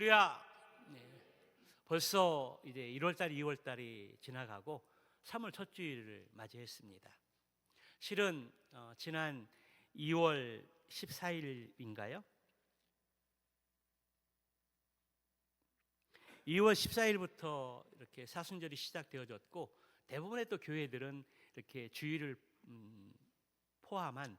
할렐루야. 네. 벌써 이제 1월달, 2월달이 지나가고 3월 첫 주일을 맞이했습니다. 실은 지난 2월 14일인가요? 2월 14일부터 이렇게 사순절이 시작되어졌고, 대부분의 또 교회들은 이렇게 주일을 포함한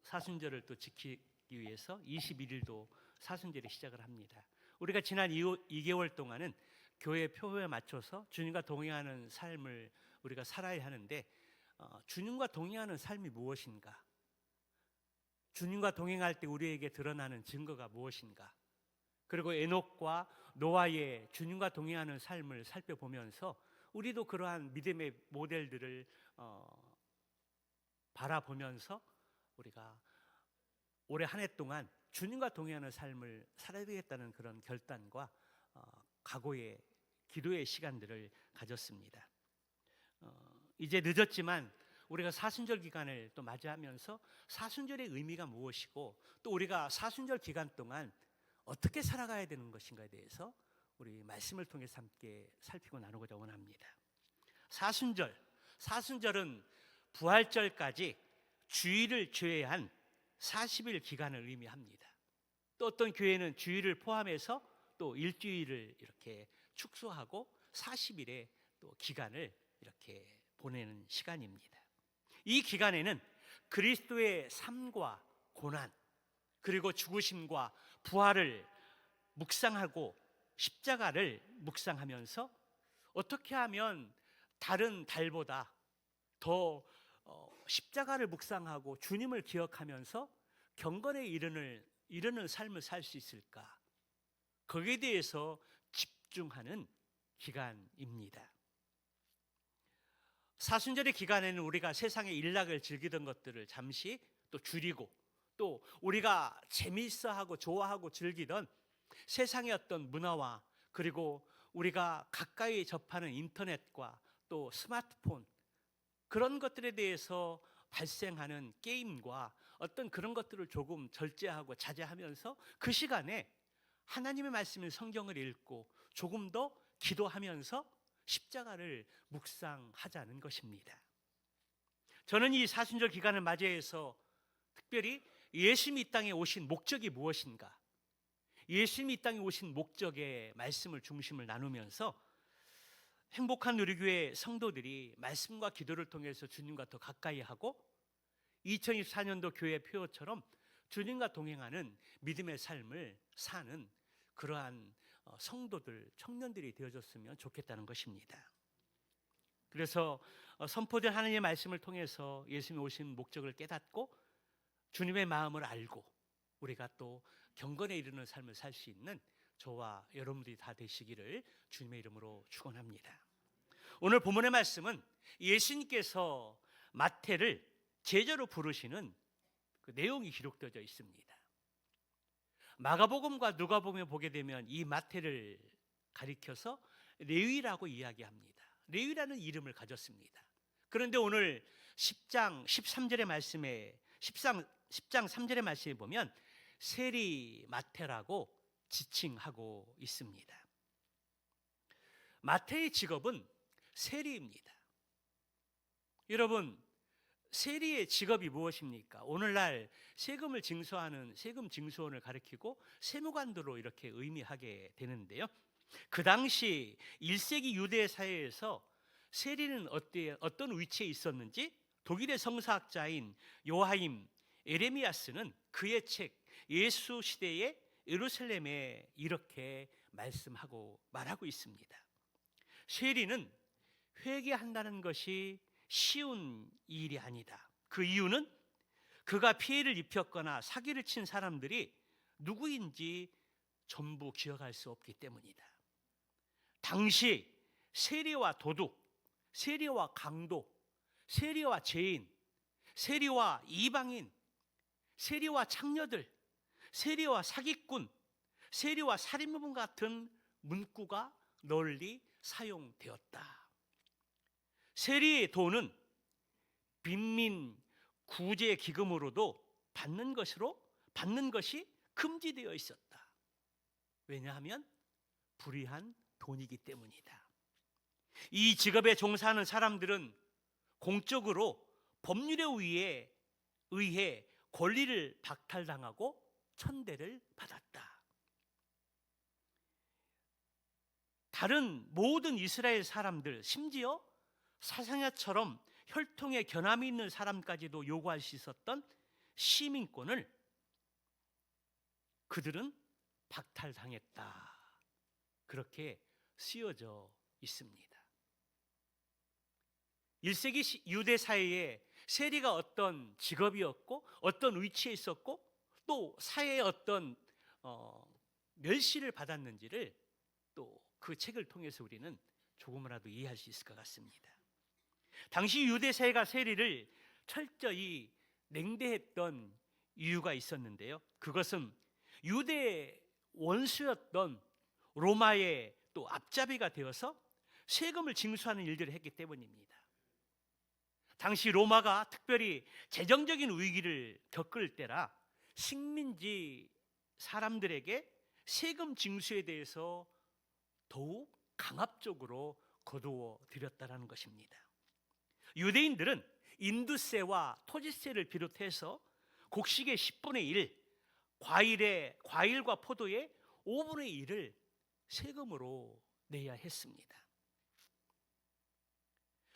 사순절을 또 지키기 위해서 21일도 사순절이 시작을 합니다. 우리가 지난 2개월 동안은 교회 표에 맞춰서 주님과 동행하는 삶을 우리가 살아야 하는데, 주님과 동행하는 삶이 무엇인가? 주님과 동행할 때 우리에게 드러나는 증거가 무엇인가? 그리고 에녹과 노아의 주님과 동행하는 삶을 살펴보면서 우리도 그러한 믿음의 모델들을 바라보면서 우리가 올해 한 해 동안 주님과 동행하는 삶을 살아야 되겠다는 그런 결단과 각오의 기도의 시간들을 가졌습니다. 이제 늦었지만 우리가 사순절 기간을 또 맞이하면서 사순절의 의미가 무엇이고, 또 우리가 사순절 기간 동안 어떻게 살아가야 되는 것인가에 대해서 우리 말씀을 통해서 함께 살피고 나누고자 원합니다. 사순절은 부활절까지 주일을 제외한 40일 기간을 의미합니다. 또 어떤 교회는 주일을 포함해서 또 일주일을 이렇게 축소하고 40일의 또 기간을 이렇게 보내는 시간입니다. 이 기간에는 그리스도의 삶과 고난, 그리고 죽으심과 부활을 묵상하고 십자가를 묵상하면서 어떻게 하면 다른 달보다 더 십자가를 묵상하고 주님을 기억하면서 경건에 이르는 삶을 살 수 있을까? 거기에 대해서 집중하는 기간입니다. 사순절의 기간에는 우리가 세상의 일락을 즐기던 것들을 잠시 또 줄이고, 또 우리가 재미있어하고 좋아하고 즐기던 세상의 어떤 문화와, 그리고 우리가 가까이 접하는 인터넷과 또 스마트폰, 그런 것들에 대해서 발생하는 게임과 어떤 그런 것들을 조금 절제하고 자제하면서 그 시간에 하나님의 말씀인 성경을 읽고 조금 더 기도하면서 십자가를 묵상하자는 것입니다. 저는 이 사순절 기간을 맞이해서 특별히 예수님이 이 땅에 오신 목적이 무엇인가, 예수님이 이 땅에 오신 목적의 말씀을 중심을 나누면서 행복한 우리교회 성도들이 말씀과 기도를 통해서 주님과 더 가까이 하고 2024년도 교회 표어처럼 주님과 동행하는 믿음의 삶을 사는 그러한 성도들, 청년들이 되어졌으면 좋겠다는 것입니다. 그래서 선포된 하나님의 말씀을 통해서 예수님이 오신 목적을 깨닫고 주님의 마음을 알고 우리가 또 경건에 이르는 삶을 살 수 있는 저와 여러분들이 다 되시기를 주님의 이름으로 축원합니다. 오늘 본문의 말씀은 예수님께서 마태를 제자로 부르시는 그 내용이 기록되어 있습니다. 마가복음과 누가복음에 보게 되면 이 마태를 가리켜서 레위라고 이야기합니다. 레위라는 이름을 가졌습니다. 그런데 오늘 10장 13절의 말씀에 10장 3절의 말씀에 보면 세리 마태라고 지칭하고 있습니다. 마태의 직업은 세리입니다. 여러분, 세리의 직업이 무엇입니까? 오늘날 세금을 징수하는 세금 징수원을 가리키고 세무관도로 이렇게 의미하게 되는데요. 그 당시 1세기 유대 사회에서 세리는 어떤 위치에 있었는지 독일의 성사학자인 요하임 에레미야스는 그의 책 예수 시대의 예루살렘에 이렇게 말하고 있습니다. 세리는 회개한다는 것이 쉬운 일이 아니다. 그 이유는 그가 피해를 입혔거나 사기를 친 사람들이 누구인지 전부 기억할 수 없기 때문이다. 당시 세리와 도둑, 세리와 강도, 세리와 죄인, 세리와 이방인, 세리와 창녀들, 세리와 사기꾼, 세리와 살인범 같은 문구가 널리 사용되었다. 세리의 돈은 빈민 구제 기금으로도 받는 것이 금지되어 있었다. 왜냐하면 불의한 돈이기 때문이다. 이 직업에 종사하는 사람들은 공적으로 법률에 의해 권리를 박탈당하고 천대를 받았다. 다른 모든 이스라엘 사람들, 심지어 사상야처럼 혈통에 결함이 있는 사람까지도 요구할 수 있었던 시민권을 그들은 박탈당했다. 그렇게 쓰여져 있습니다. 1세기 유대 사회에 세리가 어떤 직업이었고 어떤 위치에 있었고 또 사회의 어떤 멸시를 받았는지를 또 그 책을 통해서 우리는 조금이라도 이해할 수 있을 것 같습니다. 당시 유대 사회가 세리를 철저히 냉대했던 이유가 있었는데요. 그것은 유대 원수였던 로마의 또 앞잡이가 되어서 세금을 징수하는 일들을 했기 때문입니다. 당시 로마가 특별히 재정적인 위기를 겪을 때라 식민지 사람들에게 세금 징수에 대해서 더욱 강압적으로 거두어 들였다는 것입니다. 유대인들은 인두세와 토지세를 비롯해서 곡식의 10분의 1, 과일과 포도의 5분의 1을 세금으로 내야 했습니다.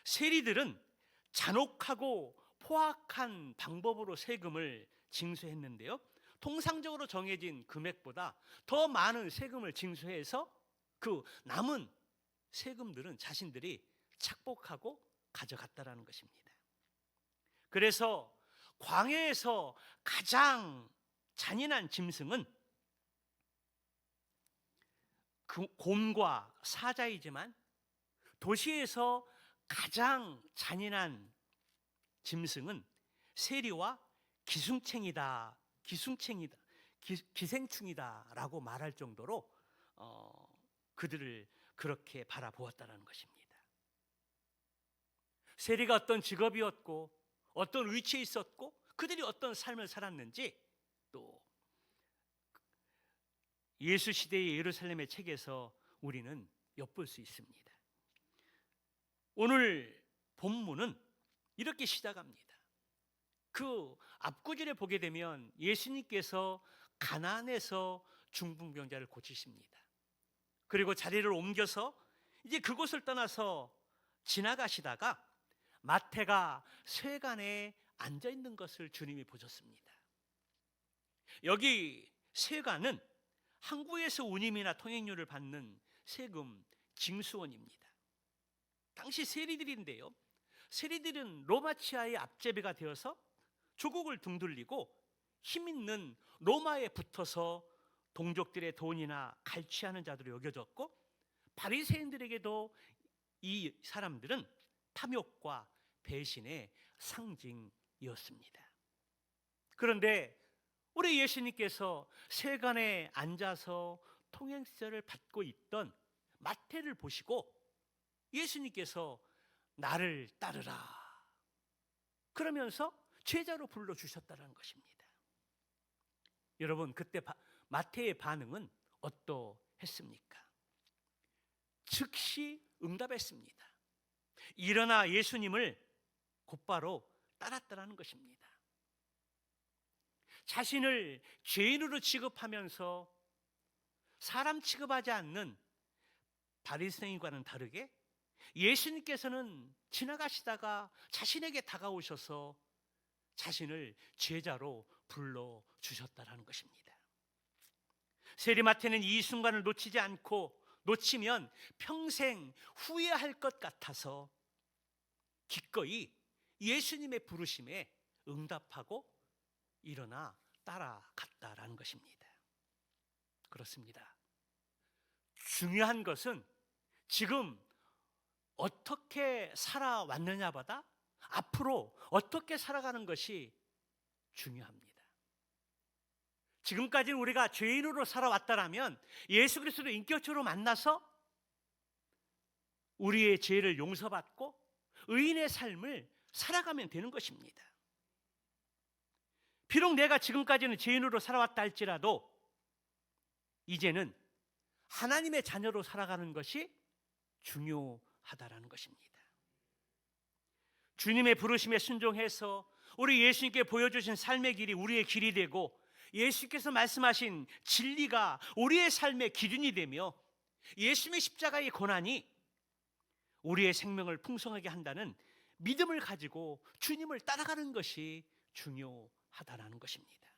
세리들은 잔혹하고 포악한 방법으로 세금을 징수했는데요. 통상적으로 정해진 금액보다 더 많은 세금을 징수해서 그 남은 세금들은 자신들이 착복하고 가져갔다라는 것입니다. 그래서 광야에서 가장 잔인한 짐승은 곰과 사자이지만 도시에서 가장 잔인한 짐승은 세리와 기생충이다라고 말할 정도로 그들을 그렇게 바라보았다는 것입니다. 세리가 어떤 직업이었고 어떤 위치에 있었고 그들이 어떤 삶을 살았는지 또 예수 시대의 예루살렘의 책에서 우리는 엿볼 수 있습니다. 오늘 본문은 이렇게 시작합니다. 그 앞구절에 보게 되면 예수님께서 가나안에서 중풍병자를 고치십니다. 그리고 자리를 옮겨서 이제 그곳을 떠나서 지나가시다가 마태가 쇠관에 앉아 있는 것을 주님이 보셨습니다. 여기 쇠관은 항구에서 운임이나 통행료를 받는 세금 징수원입니다. 당시 세리들인데요. 세리들은 로마 치하의 앞제비가 되어서 조국을 등돌리고 힘 있는 로마에 붙어서 동족들의 돈이나 갈취하는 자들로 여겨졌고 바리새인들에게도 이 사람들은 탐욕과 배신의 상징이었습니다. 그런데 우리 예수님께서 세간에 앉아서 통행세를 받고 있던 마태를 보시고 예수님께서 나를 따르라 그러면서 제자로 불러주셨다는 것입니다. 여러분 그때 마태의 반응은 어떠했습니까? 즉시 응답했습니다. 일어나 예수님을 곧바로 따랐다는 것입니다. 자신을 죄인으로 취급하면서 사람 취급하지 않는 바리새인과는 다르게 예수님께서는 지나가시다가 자신에게 다가오셔서 자신을 제자로 불러주셨다는 것입니다. 세리마태는 이 순간을 놓치지 않고 놓치면 평생 후회할 것 같아서 기꺼이 예수님의 부르심에 응답하고 일어나 따라갔다라는 것입니다. 그렇습니다. 중요한 것은 지금 어떻게 살아왔느냐보다 앞으로 어떻게 살아가는 것이 중요합니다. 지금까지는 우리가 죄인으로 살아왔다라면 예수 그리스도를 인격적으로 만나서 우리의 죄를 용서받고 의인의 삶을 살아가면 되는 것입니다. 비록 내가 지금까지는 죄인으로 살아왔다 할지라도 이제는 하나님의 자녀로 살아가는 것이 중요하다라는 것입니다. 주님의 부르심에 순종해서 우리 예수님께 보여주신 삶의 길이 우리의 길이 되고, 예수께서 말씀하신 진리가 우리의 삶의 기준이 되며, 예수님의 십자가의 고난이 우리의 생명을 풍성하게 한다는 믿음을 가지고 주님을 따라가는 것이 중요하다라는 것입니다.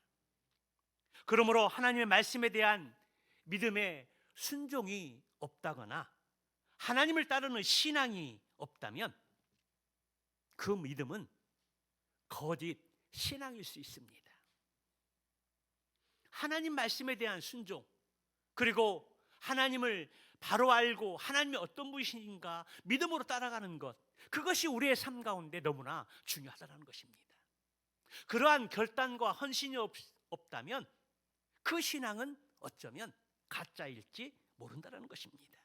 그러므로 하나님의 말씀에 대한 믿음의 순종이 없다거나 하나님을 따르는 신앙이 없다면 그 믿음은 거짓 신앙일 수 있습니다. 하나님 말씀에 대한 순종, 그리고 하나님을 바로 알고 하나님이 어떤 분이신가 믿음으로 따라가는 것, 그것이 우리의 삶 가운데 너무나 중요하다는 것입니다. 그러한 결단과 헌신이 없다면 그 신앙은 어쩌면 가짜일지 모른다는 것입니다.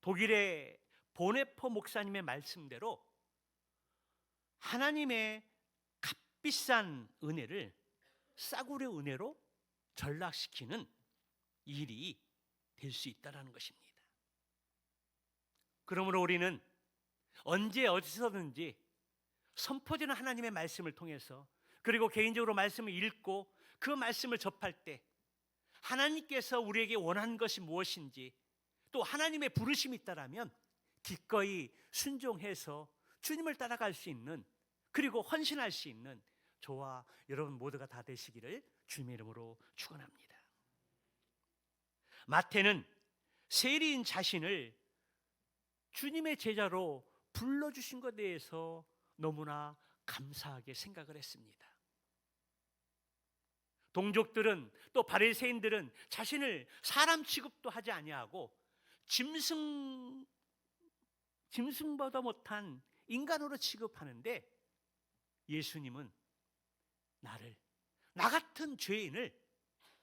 독일의 보네퍼 목사님의 말씀대로 하나님의 값비싼 은혜를 싸구려 은혜로 전락시키는 일이 될 수 있다는 것입니다. 그러므로 우리는 언제 어디서든지 선포되는 하나님의 말씀을 통해서, 그리고 개인적으로 말씀을 읽고 그 말씀을 접할 때 하나님께서 우리에게 원하는 것이 무엇인지, 또 하나님의 부르심이 있다라면 기꺼이 순종해서 주님을 따라갈 수 있는, 그리고 헌신할 수 있는 저와 여러분 모두가 다 되시기를 주님의 이름으로 축원합니다. 마태는 세리인 자신을 주님의 제자로 불러주신 것에 대해서 너무나 감사하게 생각을 했습니다. 동족들은, 또 바리새인들은 자신을 사람 취급도 하지 아니하고 짐승보다 못한 인간으로 취급하는데, 예수님은 나 같은 죄인을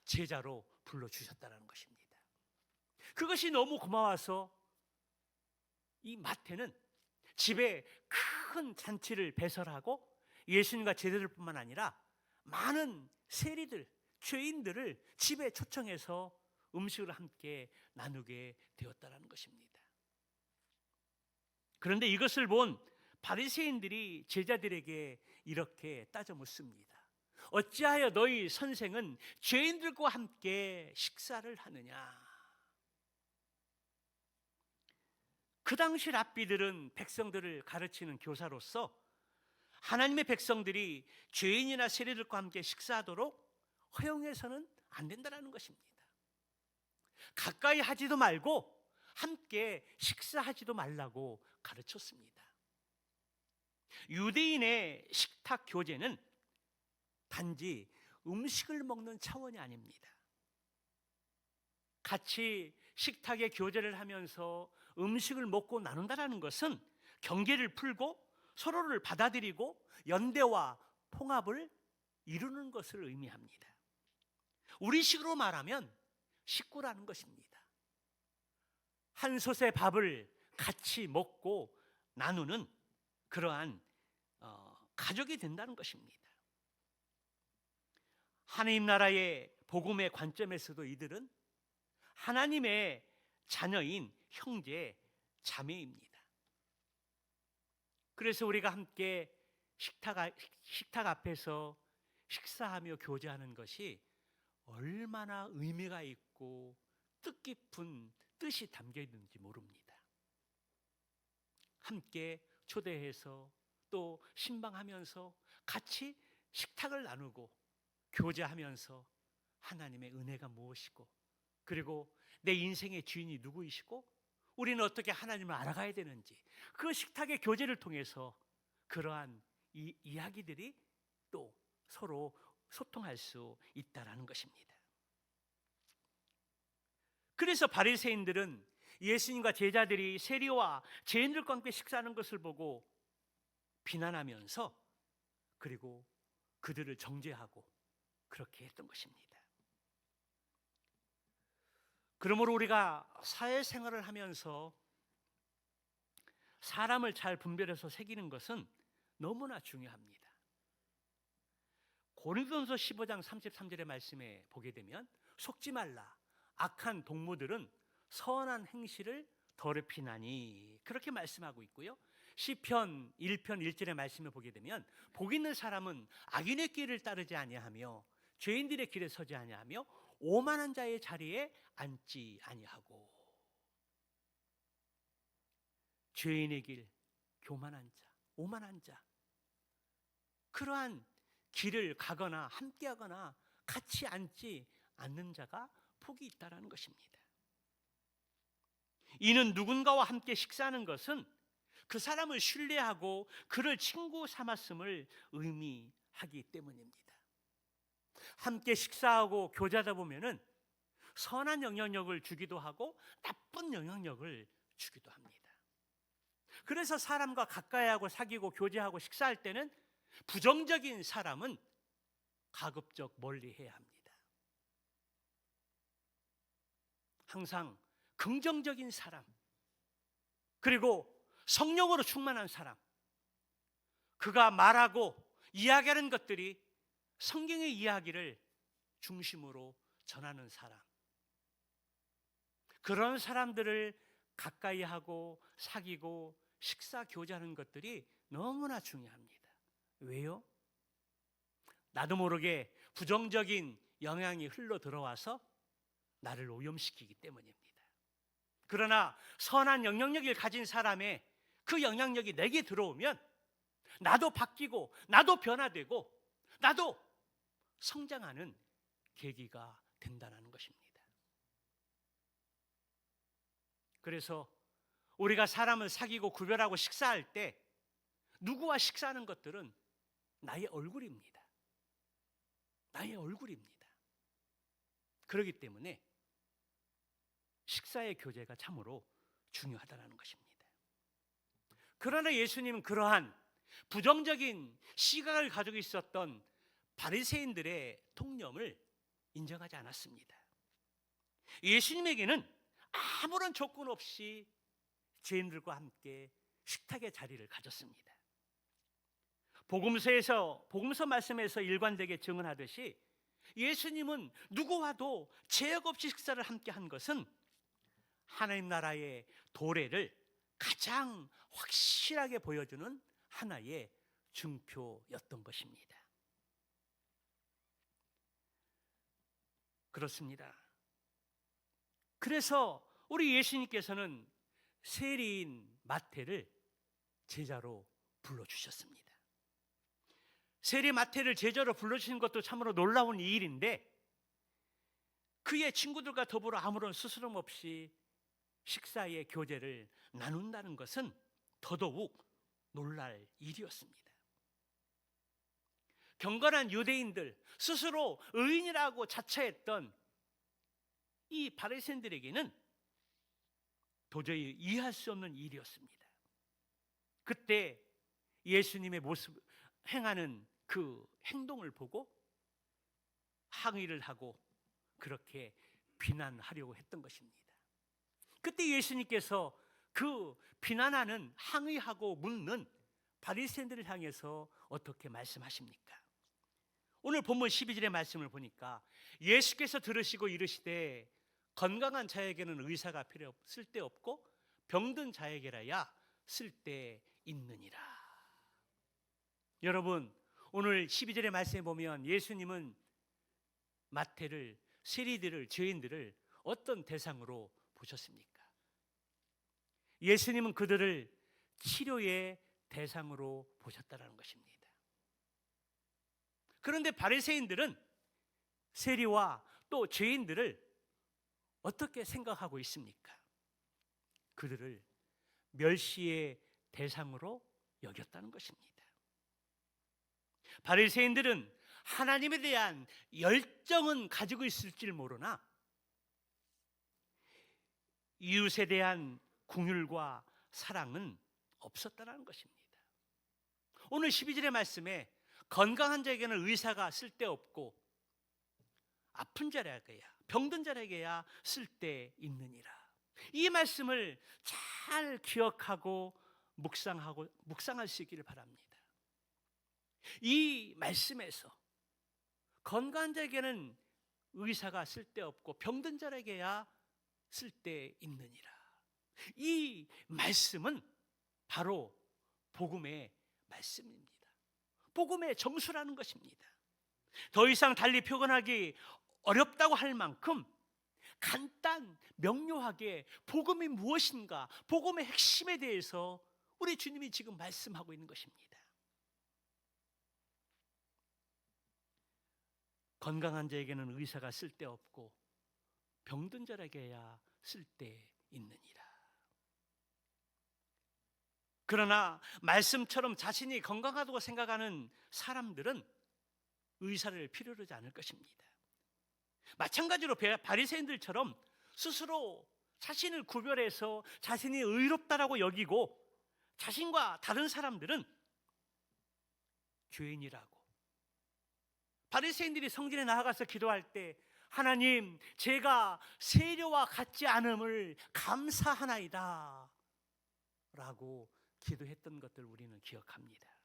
제자로 불러주셨다는 것입니다. 그것이 너무 고마워서 이 마태는 집에 큰 잔치를 배설하고 예수님과 제자들뿐만 아니라 많은 세리들, 죄인들을 집에 초청해서 음식을 함께 나누게 되었다는 것입니다. 그런데 이것을 본 바리새인들이 제자들에게 이렇게 따져 묻습니다. 어찌하여 너희 선생은 죄인들과 함께 식사를 하느냐? 그 당시 랍비들은 백성들을 가르치는 교사로서 하나님의 백성들이 죄인이나 세리들과 함께 식사하도록 허용해서는 안 된다는 것입니다. 가까이 하지도 말고 함께 식사하지도 말라고 가르쳤습니다. 유대인의 식탁 교제는 단지 음식을 먹는 차원이 아닙니다. 같이 식탁에 교제를 하면서 음식을 먹고 나눈다는 것은 경계를 풀고 서로를 받아들이고 연대와 통합을 이루는 것을 의미합니다. 우리식으로 말하면 식구라는 것입니다. 한 솥의 밥을 같이 먹고 나누는 그러한 가족이 된다는 것입니다. 하나님 나라의 복음의 관점에서도 이들은 하나님의 자녀인 형제, 자매입니다. 그래서 우리가 함께 식탁 앞에서 식사하며 교제하는 것이 얼마나 의미가 있고 뜻깊은 뜻이 담겨 있는지 모릅니다. 함께 초대해서 또 신방하면서 같이 식탁을 나누고 교제하면서 하나님의 은혜가 무엇이고, 그리고 내 인생의 주인이 누구이시고 우리는 어떻게 하나님을 알아가야 되는지, 그 식탁의 교제를 통해서 그러한 이야기들이 또 서로 소통할 수 있다라는 것입니다. 그래서 바리새인들은 예수님과 제자들이 세리와 죄인들과 함께 식사하는 것을 보고 비난하면서, 그리고 그들을 정죄하고 그렇게 했던 것입니다. 그러므로 우리가 사회생활을 하면서 사람을 잘 분별해서 새기는 것은 너무나 중요합니다. 고린도전서 15장 33절의 말씀에 보게 되면 속지 말라, 악한 동무들은 선한 행실을 더럽히나니, 그렇게 말씀하고 있고요. 시편 1편 1절의 말씀을 보게 되면 복 있는 사람은 악인의 길을 따르지 아니하며 죄인들의 길에 서지 아니하며 오만한 자의 자리에 앉지 아니하고. 죄인의 길, 교만한 자, 오만한 자, 그러한 길을 가거나 함께하거나 같이 앉지 않는 자가 복이 있다라는 것입니다. 이는 누군가와 함께 식사하는 것은 그 사람을 신뢰하고 그를 친구 삼았음을 의미하기 때문입니다. 함께 식사하고 교제하다 보면은 선한 영향력을 주기도 하고 나쁜 영향력을 주기도 합니다. 그래서 사람과 가까이하고 사귀고 교제하고 식사할 때는 부정적인 사람은 가급적 멀리해야 합니다. 항상 긍정적인 사람, 그리고 성령으로 충만한 사람, 그가 말하고 이야기하는 것들이 성경의 이야기를 중심으로 전하는 사람, 그런 사람들을 가까이 하고 사귀고 식사 교제하는 것들이 너무나 중요합니다. 왜요? 나도 모르게 부정적인 영향이 흘러 들어와서 나를 오염시키기 때문입니다. 그러나 선한 영향력을 가진 사람의 그 영향력이 내게 들어오면 나도 바뀌고 나도 변화되고 나도 성장하는 계기가 된다는 것입니다. 그래서 우리가 사람을 사귀고 구별하고 식사할 때 누구와 식사하는 것들은 나의 얼굴입니다. 나의 얼굴입니다. 그렇기 때문에 식사의 교제가 참으로 중요하다는 것입니다. 그러나 예수님은 그러한 부정적인 시각을 가지고 있었던 바리새인들의 통념을 인정하지 않았습니다. 예수님에게는 아무런 조건 없이 죄인들과 함께 식탁의 자리를 가졌습니다. 복음서 말씀에서 일관되게 증언하듯이 예수님은 누구와도 제약 없이 식사를 함께 한 것은 하나님 나라의 도래를 가장 확실하게 보여주는 하나의 증표였던 것입니다. 그렇습니다. 그래서 우리 예수님께서는 세리인 마태를 제자로 불러주셨습니다. 세리 마태를 제자로 불러주신 것도 참으로 놀라운 일인데, 그의 친구들과 더불어 아무런 스스럼 없이 식사의 교제를 나눈다는 것은 더더욱 놀랄 일이었습니다. 경건한 유대인들, 스스로 의인이라고 자처했던 이 바리새인들에게는 도저히 이해할 수 없는 일이었습니다. 그때 예수님의 모습, 행하는 그 행동을 보고 항의를 하고 그렇게 비난하려고 했던 것입니다. 그때 예수님께서 그 비난하는, 항의하고 묻는 바리새인들을 향해서 어떻게 말씀하십니까? 오늘 본문 12절의 말씀을 보니까 예수께서 들으시고 이르시되 건강한 자에게는 의사가 쓸데없고 병든 자에게라야 쓸데있느니라. 여러분, 오늘 12절의 말씀에 보면 예수님은 마태를, 세리들을, 죄인들을 어떤 대상으로 보셨습니까? 예수님은 그들을 치료의 대상으로 보셨다는 것입니다. 그런데 바리새인들은 세리와 또 죄인들을 어떻게 생각하고 있습니까? 그들을 멸시의 대상으로 여겼다는 것입니다. 바리새인들은 하나님에 대한 열정은 가지고 있을지 모르나 이웃에 대한 긍휼과 사랑은 없었다는 것입니다. 오늘 12절의 말씀에 건강한 자에게는 의사가 쓸데없고 아픈 자에게야, 병든 자에게야 쓸데있느니라. 이 말씀을 잘 기억하고 묵상할 수 있기를 바랍니다. 이 말씀에서 건강한 자에게는 의사가 쓸데없고 병든 자에게야 쓸데있느니라. 이 말씀은 바로 복음의 말씀입니다. 복음의 정수라는 것입니다. 더 이상 달리 표현하기 어렵다고 할 만큼 간단 명료하게 복음이 무엇인가, 복음의 핵심에 대해서 우리 주님이 지금 말씀하고 있는 것입니다. 건강한 자에게는 의사가 쓸데없고 병든 자에게야 쓸데있느니라. 그러나 말씀처럼 자신이 건강하다고 생각하는 사람들은 의사를 필요로 하지 않을 것입니다. 마찬가지로 바리새인들처럼 스스로 자신을 구별해서 자신이 의롭다라고 여기고 자신과 다른 사람들은 죄인이라고, 바리새인들이 성전에 나아가서 기도할 때 하나님, 제가 세례와 같지 않음을 감사하나이다 라고 기도했던 것들 우리는 기억합니다.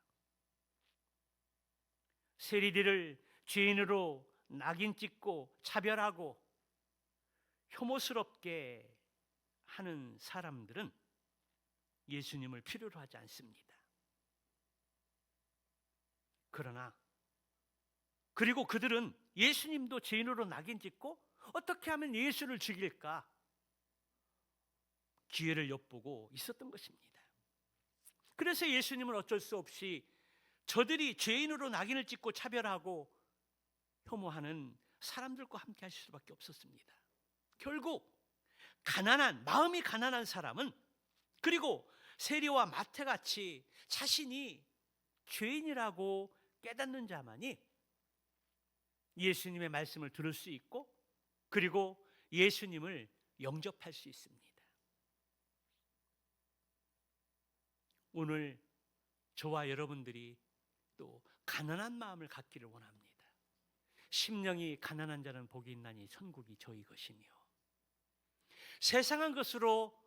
세리들을 죄인으로 낙인 찍고 차별하고 혐오스럽게 하는 사람들은 예수님을 필요로 하지 않습니다. 그리고 그들은 예수님도 죄인으로 낙인 찍고 어떻게 하면 예수를 죽일까 기회를 엿보고 있었던 것입니다. 그래서 예수님은 어쩔 수 없이 저들이 죄인으로 낙인을 찍고 차별하고 혐오하는 사람들과 함께 하실 수밖에 없었습니다. 결국 마음이 가난한 사람은, 그리고 세리와 마태같이 자신이 죄인이라고 깨닫는 자만이 예수님의 말씀을 들을 수 있고, 그리고 예수님을 영접할 수 있습니다. 오늘 저와 여러분들이 또 가난한 마음을 갖기를 원합니다. 심령이 가난한 자는 복이 있나니 천국이 저희 것이며, 세상한 것으로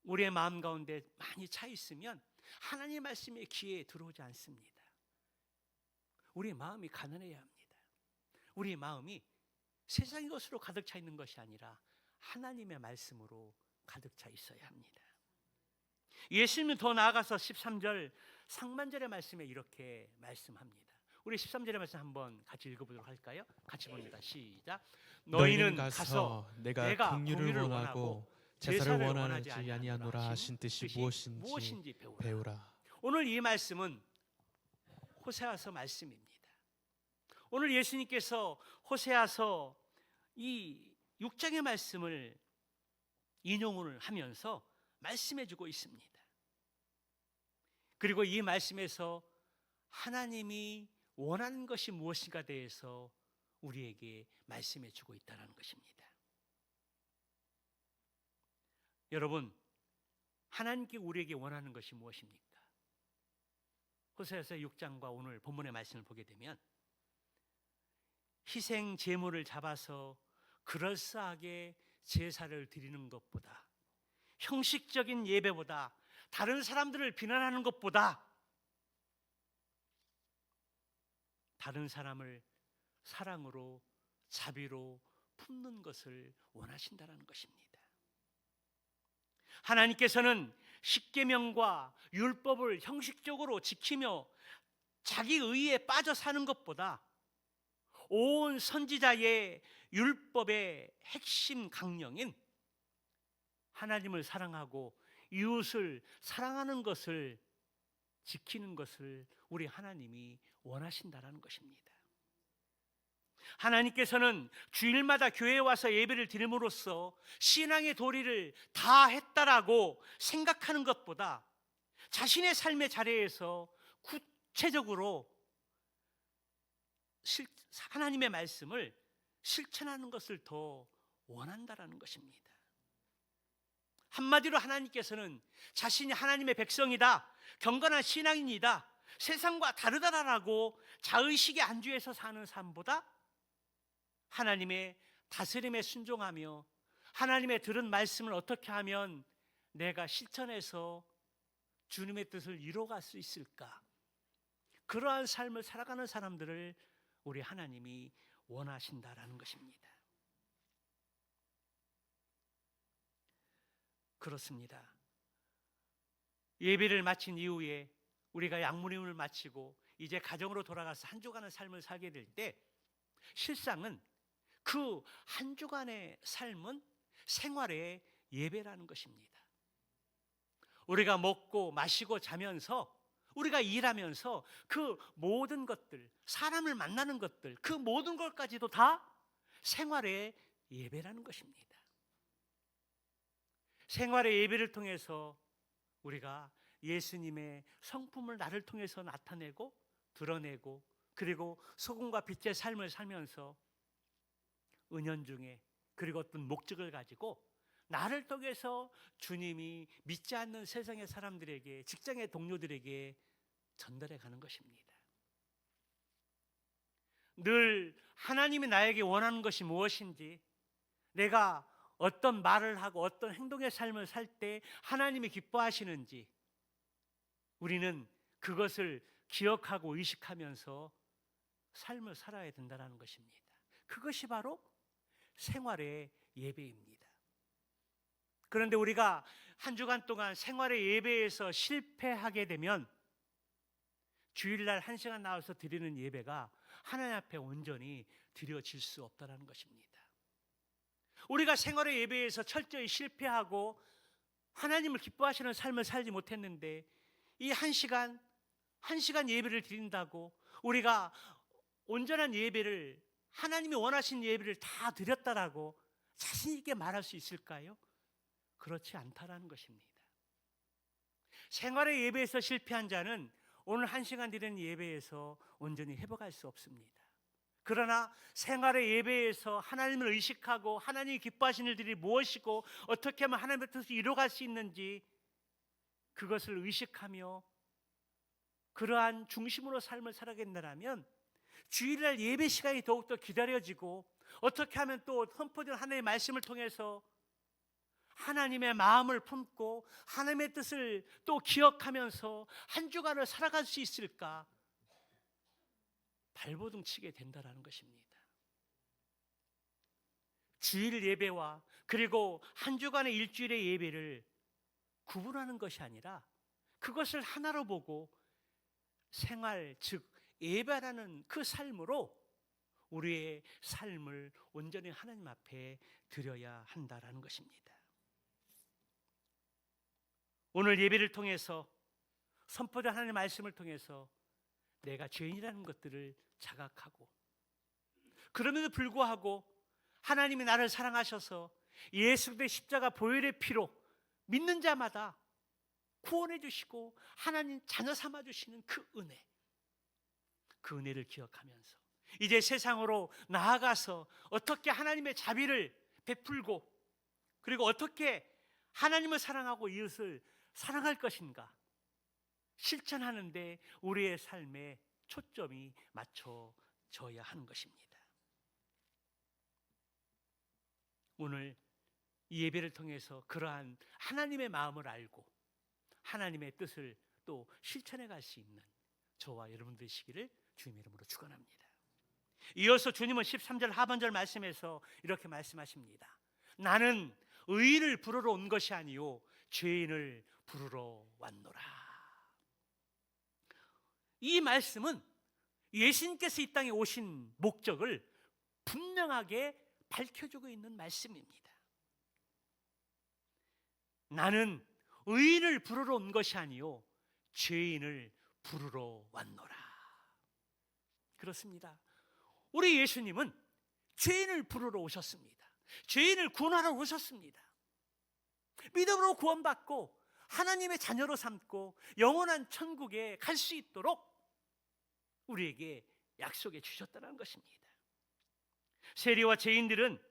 우리의 마음 가운데 많이 차 있으면 하나님의 말씀에 귀에 들어오지 않습니다. 우리의 마음이 가난해야 합니다. 우리의 마음이 세상의 것으로 가득 차 있는 것이 아니라 하나님의 말씀으로 가득 차 있어야 합니다. 예수님은 더 나아가서 13절 상반절의 말씀에 이렇게 말씀합니다. 우리 13절의 말씀 한번 같이 읽어보도록 할까요? 같이 봅니다. 시작. 너희는 가서 내가 긍휼을 원하고 제사를 원하지 아니하노라 하신 뜻이 무엇인지 배우라. 오늘 이 말씀은 호세아서 말씀입니다. 오늘 예수님께서 호세아서 이 6장의 말씀을 인용을 하면서 말씀해 주고 있습니다. 그리고 이 말씀에서 하나님이 원하는 것이 무엇인가 대해서 우리에게 말씀해 주고 있다는 것입니다. 여러분, 하나님께 우리에게 원하는 것이 무엇입니까? 호세아서 6장과 오늘 본문의 말씀을 보게 되면 희생 제물을 잡아서 그럴싸하게 제사를 드리는 것보다, 형식적인 예배보다, 다른 사람들을 비난하는 것보다 다른 사람을 사랑으로 자비로 품는 것을 원하신다는 것입니다. 하나님께서는 십계명과 율법을 형식적으로 지키며 자기 의에 빠져 사는 것보다 온 선지자의 율법의 핵심 강령인 하나님을 사랑하고 이웃을 사랑하는 것을 지키는 것을 우리 하나님이 원하신다는 것입니다. 하나님께서는 주일마다 교회에 와서 예배를 드림으로써 신앙의 도리를 다 했다라고 생각하는 것보다 자신의 삶의 자리에서 구체적으로 하나님의 말씀을 실천하는 것을 더 원한다라는 것입니다. 한마디로 하나님께서는 자신이 하나님의 백성이다, 경건한 신앙인이다, 세상과 다르다라고 자의식에 안주해서 사는 삶보다 하나님의 다스림에 순종하며 하나님의 들은 말씀을 어떻게 하면 내가 실천해서 주님의 뜻을 이루어갈 수 있을까, 그러한 삶을 살아가는 사람들을 우리 하나님이 원하신다라는 것입니다. 그렇습니다. 예배를 마친 이후에 우리가 양무림을 마치고 이제 가정으로 돌아가서 한 주간의 삶을 살게 될 때 실상은 그 한 주간의 삶은 생활의 예배라는 것입니다. 우리가 먹고 마시고 자면서 우리가 일하면서 그 모든 것들, 사람을 만나는 것들, 그 모든 것까지도 다 생활의 예배라는 것입니다. 생활의 예배를 통해서 우리가 예수님의 성품을 나를 통해서 나타내고 드러내고 그리고 소금과 빛의 삶을 살면서 은연중에 그리고 어떤 목적을 가지고 나를 통해서 주님이 믿지 않는 세상의 사람들에게, 직장의 동료들에게 전달해 가는 것입니다. 늘 하나님이 나에게 원하는 것이 무엇인지, 내가 어떤 말을 하고 어떤 행동의 삶을 살 때 하나님이 기뻐하시는지 우리는 그것을 기억하고 의식하면서 삶을 살아야 된다는 것입니다. 그것이 바로 생활의 예배입니다. 그런데 우리가 한 주간 동안 생활의 예배에서 실패하게 되면 주일날 1시간 나와서 드리는 예배가 하나님 앞에 온전히 드려질 수 없다는 것입니다. 우리가 생활의 예배에서 철저히 실패하고 하나님을 기뻐하시는 삶을 살지 못했는데 이 1시간 예배를 드린다고 우리가 온전한 예배를, 하나님이 원하신 예배를 다 드렸다라고 자신 있게 말할 수 있을까요? 그렇지 않다라는 것입니다. 생활의 예배에서 실패한 자는 오늘 1시간 드리는 예배에서 온전히 회복할 수 없습니다. 그러나 생활의 예배에서 하나님을 의식하고 하나님이 기뻐하시는 일들이 무엇이고 어떻게 하면 하나님의 뜻을 이루어갈 수 있는지 그것을 의식하며 그러한 중심으로 삶을 살아간다면 주일날 예배 시간이 더욱더 기다려지고 어떻게 하면 또 선포된 하나님의 말씀을 통해서 하나님의 마음을 품고 하나님의 뜻을 또 기억하면서 한 주간을 살아갈 수 있을까 발버둥 치게 된다는 것입니다. 주일 예배와 그리고 한 주간의 일주일의 예배를 구분하는 것이 아니라 그것을 하나로 보고 생활, 즉 예배라는 그 삶으로 우리의 삶을 온전히 하나님 앞에 드려야 한다는 것입니다. 오늘 예배를 통해서 선포된 하나님의 말씀을 통해서 내가 죄인이라는 것들을 자각하고 그럼에도 불구하고 하나님이 나를 사랑하셔서 예수 그리스도의 십자가 보혈의 피로 믿는 자마다 구원해 주시고 하나님 자녀 삼아 주시는 그 은혜를 기억하면서 이제 세상으로 나아가서 어떻게 하나님의 자비를 베풀고 그리고 어떻게 하나님을 사랑하고 이웃을 사랑할 것인가 실천하는데 우리의 삶에 초점이 맞춰져야 하는 것입니다. 오늘 이 예배를 통해서 그러한 하나님의 마음을 알고 하나님의 뜻을 또 실천해 갈 수 있는 저와 여러분 되시기를 주님의 이름으로 축원합니다. 이어서 주님은 13절 하반절 말씀에서 이렇게 말씀하십니다. 나는 의인을 부르러 온 것이 아니요 죄인을 부르러 왔노라. 이 말씀은 예수님께서 이 땅에 오신 목적을 분명하게 밝혀주고 있는 말씀입니다. 나는 의인을 부르러 온 것이 아니요 죄인을 부르러 왔노라. 그렇습니다. 우리 예수님은 죄인을 부르러 오셨습니다. 죄인을 구원하러 오셨습니다. 믿음으로 구원받고 하나님의 자녀로 삼고 영원한 천국에 갈 수 있도록 우리에게 약속해 주셨다는 것입니다. 세리와 죄인들은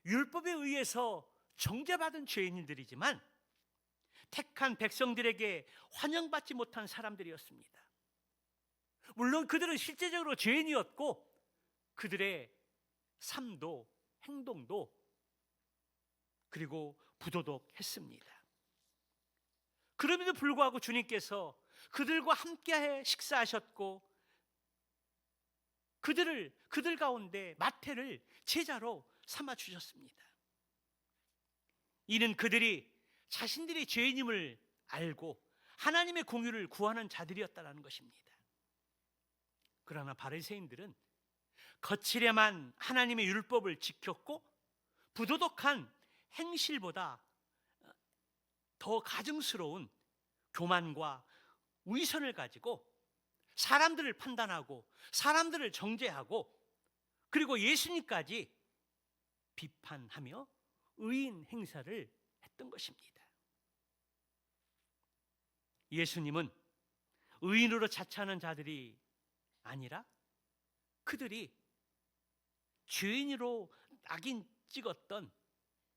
율법에 의해서 정죄받은 죄인들이지만 택한 백성들에게 환영받지 못한 사람들이었습니다. 물론 그들은 실제적으로 죄인이었고 그들의 삶도 행동도 그리고 부도덕했습니다. 그럼에도 불구하고 주님께서 그들과 함께 식사하셨고 그들 가운데 마태를 제자로 삼아 주셨습니다. 이는 그들이 자신들이 죄인임을 알고 하나님의 공의를 구하는 자들이었다는 것입니다. 그러나 바리새인들은 거칠에만 하나님의 율법을 지켰고 부도덕한 행실보다 더 가증스러운 교만과 위선을 가지고 사람들을 판단하고 사람들을 정죄하고 그리고 예수님까지 비판하며 의인 행사를 했던 것입니다. 예수님은 의인으로 자처하는 자들이 아니라 그들이 죄인으로 낙인 찍었던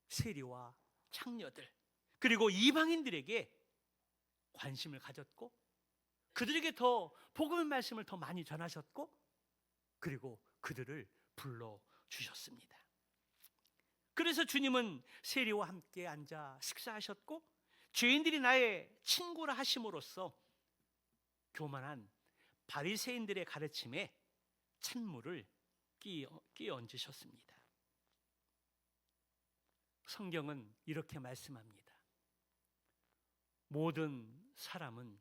세리와 창녀들 그리고 이방인들에게 관심을 가졌고 그들에게 더 복음의 말씀을 더 많이 전하셨고 그리고 그들을 불러주셨습니다. 그래서 주님은 세리와 함께 앉아 식사하셨고 죄인들이 나의 친구라 하심으로써 교만한 바리새인들의 가르침에 찬물을 끼얹으셨습니다. 성경은 이렇게 말씀합니다. 모든 사람은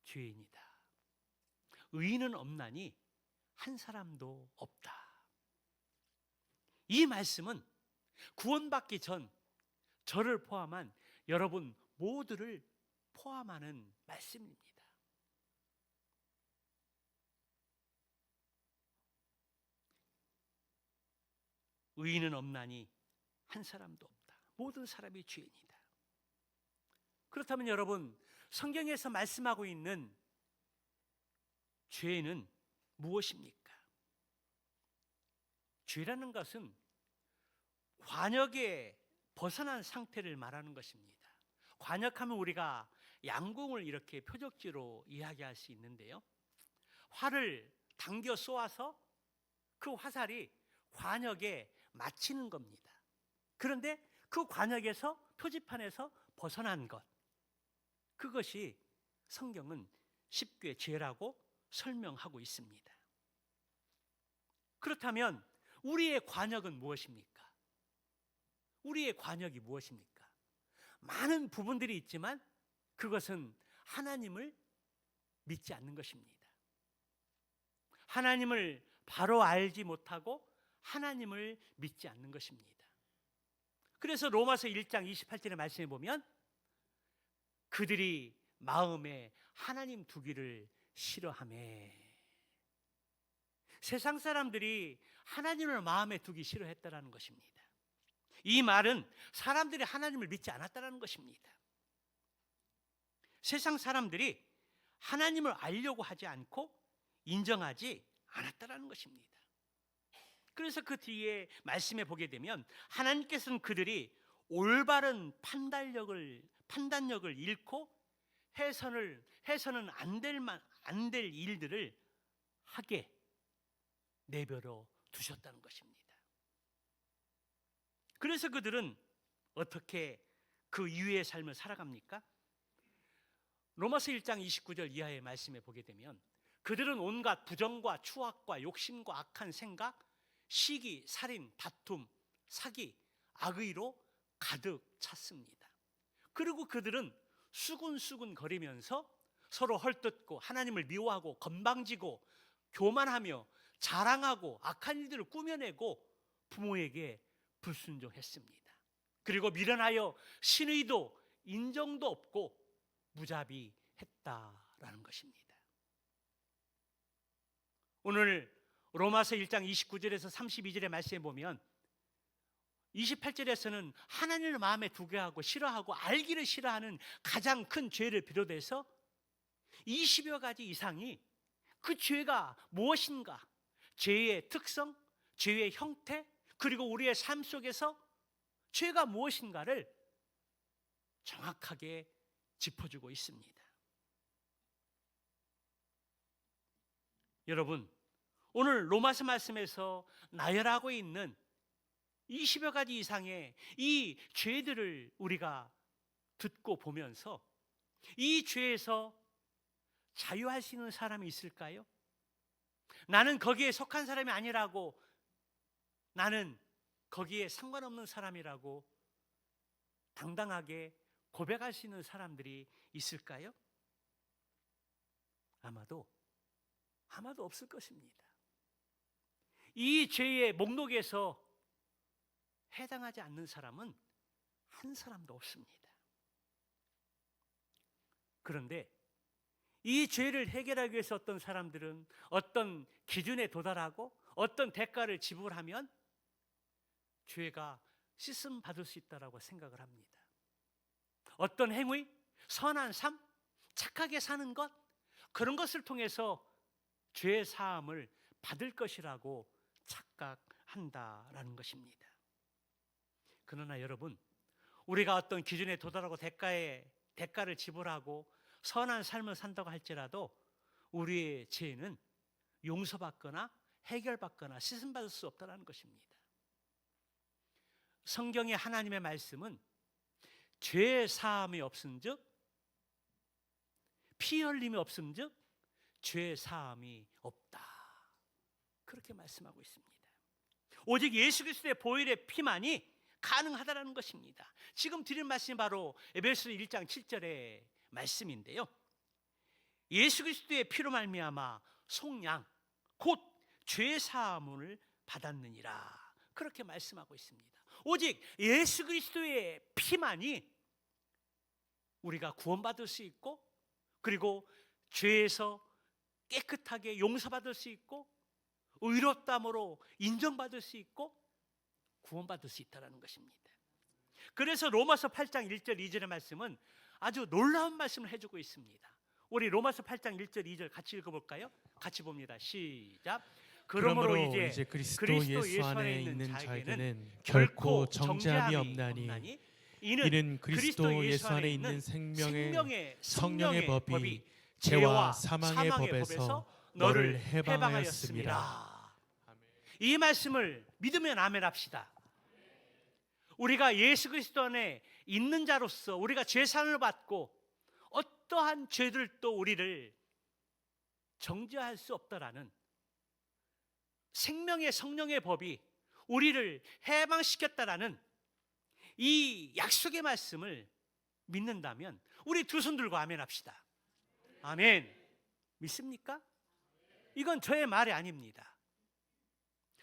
죄인이다. 의인은 없나니 한 사람도 없다. 이 말씀은 구원받기 전 저를 포함한 여러분 모두를 포함하는 말씀입니다. 의인은 없나니 한 사람도 없다. 모든 사람이 죄인이다. 그렇다면 여러분, 성경에서 말씀하고 있는 죄는 무엇입니까? 죄라는 것은 관역에 벗어난 상태를 말하는 것입니다. 관역하면 우리가 양궁을 이렇게 표적지로 이야기할 수 있는데요. 활을 당겨 쏘아서 그 화살이 관역에 맞히는 겁니다. 그런데 그 관역에서 표지판에서 벗어난 것, 그것이 성경은 쉽게 죄라고 설명하고 있습니다. 그렇다면 우리의 관역은 무엇입니까? 우리의 관역이 무엇입니까? 많은 부분들이 있지만 그것은 하나님을 믿지 않는 것입니다. 하나님을 바로 알지 못하고 하나님을 믿지 않는 것입니다. 그래서 로마서 1장 28절의 말씀에 보면 그들이 마음에 하나님 두기를 싫어하며, 세상 사람들이 하나님을 마음에 두기 싫어했다는 것입니다. 이 말은 사람들이 하나님을 믿지 않았다는 것입니다. 세상 사람들이 하나님을 알려고 하지 않고 인정하지 않았다는 것입니다. 그래서 그 뒤에 말씀에 보게 되면 하나님께서는 그들이 올바른 판단력을 잃고 해서는 안 될 일들을 하게 내버려 두셨다는 것입니다. 그래서 그들은 어떻게 그 이후의 삶을 살아갑니까? 로마서 1장 29절 이하의 말씀에 보게 되면 그들은 온갖 부정과 추악과 욕심과 악한 생각, 시기, 살인, 다툼, 사기, 악의로 가득 찼습니다. 그리고 그들은 수군수군 거리면서 서로 헐뜯고 하나님을 미워하고 건방지고 교만하며 자랑하고 악한 일들을 꾸며내고 부모에게 불순종했습니다. 그리고 미련하여 신의도 인정도 없고 무자비했다라는 것입니다. 오늘 로마서 1장 29절에서 32절의 말씀에 보면 28절에서는 하나님을 마음에 두게 하고 싫어하고 알기를 싫어하는 가장 큰 죄를 비롯해서 20여 가지 이상이 그 죄가 무엇인가, 죄의 특성, 죄의 형태, 그리고 우리의 삶 속에서 죄가 무엇인가를 정확하게 짚어주고 있습니다. 여러분, 오늘 로마서 말씀에서 나열하고 있는 20여 가지 이상의 이 죄들을 우리가 듣고 보면서 이 죄에서 자유할 수 있는 사람이 있을까요? 나는 거기에 속한 사람이 아니라고, 나는 거기에 상관없는 사람이라고 당당하게 고백할 수 있는 사람들이 있을까요? 아마도 없을 것입니다. 이 죄의 목록에서 해당하지 않는 사람은 한 사람도 없습니다. 그런데 이 죄를 해결하기 위해서 어떤 사람들은 어떤 기준에 도달하고 어떤 대가를 지불하면 죄가 씻음 받을 수 있다고 생각을 합니다. 어떤 행위, 선한 삶, 착하게 사는 것, 그런 것을 통해서 죄 사함을 받을 것이라고 착각한다라는 것입니다. 그러나 여러분, 우리가 어떤 기준에 도달하고 대가를 지불하고 선한 삶을 산다고 할지라도 우리의 죄는 용서받거나 해결받거나 씻음받을 수 없다는 것입니다. 성경의 하나님의 말씀은 죄 사함이 없은즉, 피 흘림이 없음즉 죄 사함이 없다, 그렇게 말씀하고 있습니다. 오직 예수 그리스도의 보혈의 피만이 가능하다는 것입니다. 지금 드린 말씀이 바로 에베소서 1장 7절의 말씀인데요, 예수 그리스도의 피로 말미암아 속량 곧 죄 사함을 받았느니라, 그렇게 말씀하고 있습니다. 오직 예수 그리스도의 피만이 우리가 구원받을 수 있고, 그리고 죄에서 깨끗하게 용서받을 수 있고, 의롭다함으로 인정받을 수 있고, 구원받을 수 있다는 것입니다. 그래서 로마서 8장 1절 2절의 말씀은 아주 놀라운 말씀을 해주고 있습니다. 우리 로마서 8장 1절 2절 같이 읽어볼까요? 같이 봅니다. 시작. 그러므로 이제 그리스도 예수 안에 있는 자에게는 결코 정죄함이 없나니 이는 그리스도 예수 안에 있는 생명의 성령의 법이 죄와 사망의 법에서 너를 해방하였습니다. 이 말씀을 믿으면 아멘 합시다. 우리가 예수 그리스도 안에 있는 자로서 우리가 죄사함을 받고 어떠한 죄들도 우리를 정죄할 수 없다라는 생명의 성령의 법이 우리를 해방시켰다라는 이 약속의 말씀을 믿는다면 우리 두 손 들고 아멘 합시다. 아멘. 믿습니까? 이건 저의 말이 아닙니다.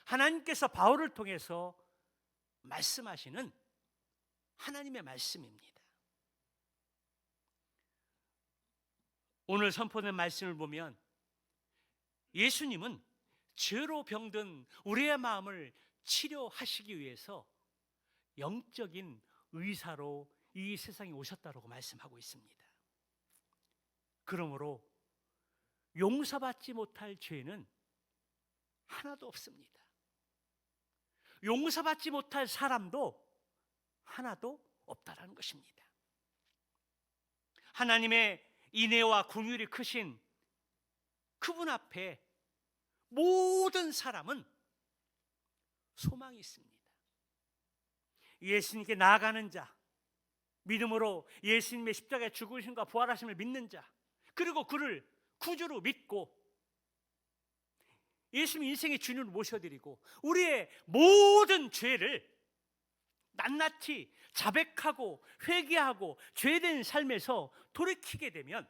하나님께서 바울을 통해서 말씀하시는 하나님의 말씀입니다. 오늘 선포된 말씀을 보면 예수님은 죄로 병든 우리의 마음을 치료하시기 위해서 영적인 의사로 이 세상에 오셨다고 말씀하고 있습니다. 그러므로 용서받지 못할 죄는 하나도 없습니다. 용서받지 못할 사람도 하나도 없다라는 것입니다. 하나님의 인애와 긍휼이 크신 그분 앞에 모든 사람은 소망이 있습니다. 예수님께 나아가는 자, 믿음으로 예수님의 십자가의 죽으심과 부활하심을 믿는 자, 그리고 그를 구주로 믿고 예수님 인생의 주님을 모셔드리고 우리의 모든 죄를 낱낱이 자백하고 회개하고 죄된 삶에서 돌이키게 되면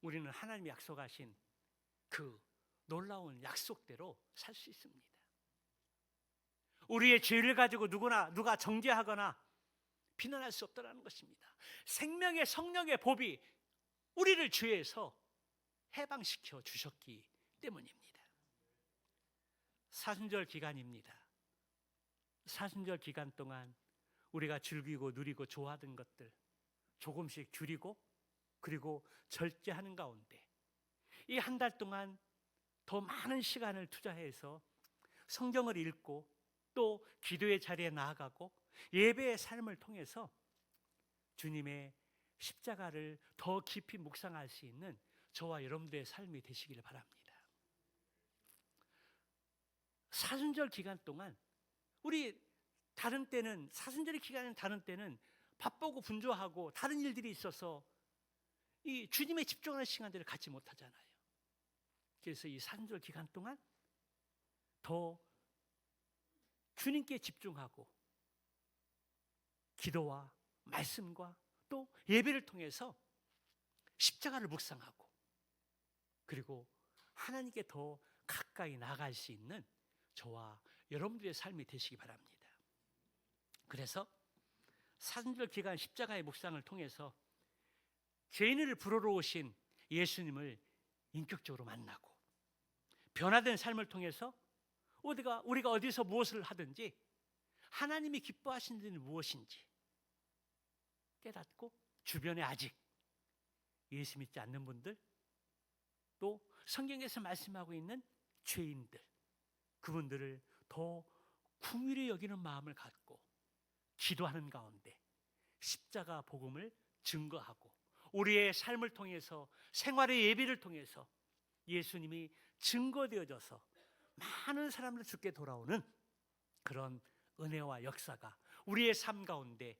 우리는 하나님이 약속하신 그 놀라운 약속대로 살 수 있습니다. 우리의 죄를 가지고 누가 정죄하거나 비난할 수 없다는 것입니다. 생명의 성령의 법이 우리를 죄에서 해방시켜 주셨기 때문입니다. 사순절 기간입니다. 사순절 기간 동안 우리가 즐기고 누리고 좋아하던 것들 조금씩 줄이고 그리고 절제하는 가운데 이 한 달 동안 더 많은 시간을 투자해서 성경을 읽고 또 기도의 자리에 나아가고 예배의 삶을 통해서 주님의 십자가를 더 깊이 묵상할 수 있는 저와 여러분들의 삶이 되시기를 바랍니다. 사순절 기간 동안 우리 다른 때는 사순절 기간은 다른 때는 바쁘고 분주하고 다른 일들이 있어서 이 주님의 집중하는 시간들을 갖지 못하잖아요. 그래서 이 사순절 기간 동안 더 주님께 집중하고 기도와 말씀과 또 예배를 통해서 십자가를 묵상하고 그리고 하나님께 더 가까이 나아갈 수 있는 저와 여러분들의 삶이 되시기 바랍니다. 그래서 사순절 기간 십자가의 묵상을 통해서 죄인을 부르러 오신 예수님을 인격적으로 만나고 변화된 삶을 통해서 우리가 어디서 무엇을 하든지 하나님이 기뻐하시는 일은 무엇인지 깨닫고 주변에 아직 예수 믿지 않는 분들 또 성경에서 말씀하고 있는 죄인들 그분들을 더 긍휼히 여기는 마음을 갖고 기도하는 가운데 십자가 복음을 증거하고 우리의 삶을 통해서 생활의 예비를 통해서 예수님이 증거되어져서 많은 사람들 주께 돌아오는 그런 은혜와 역사가 우리의 삶 가운데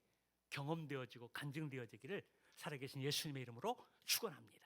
경험되어지고 간증되어지기를 살아계신 예수님의 이름으로 축원합니다.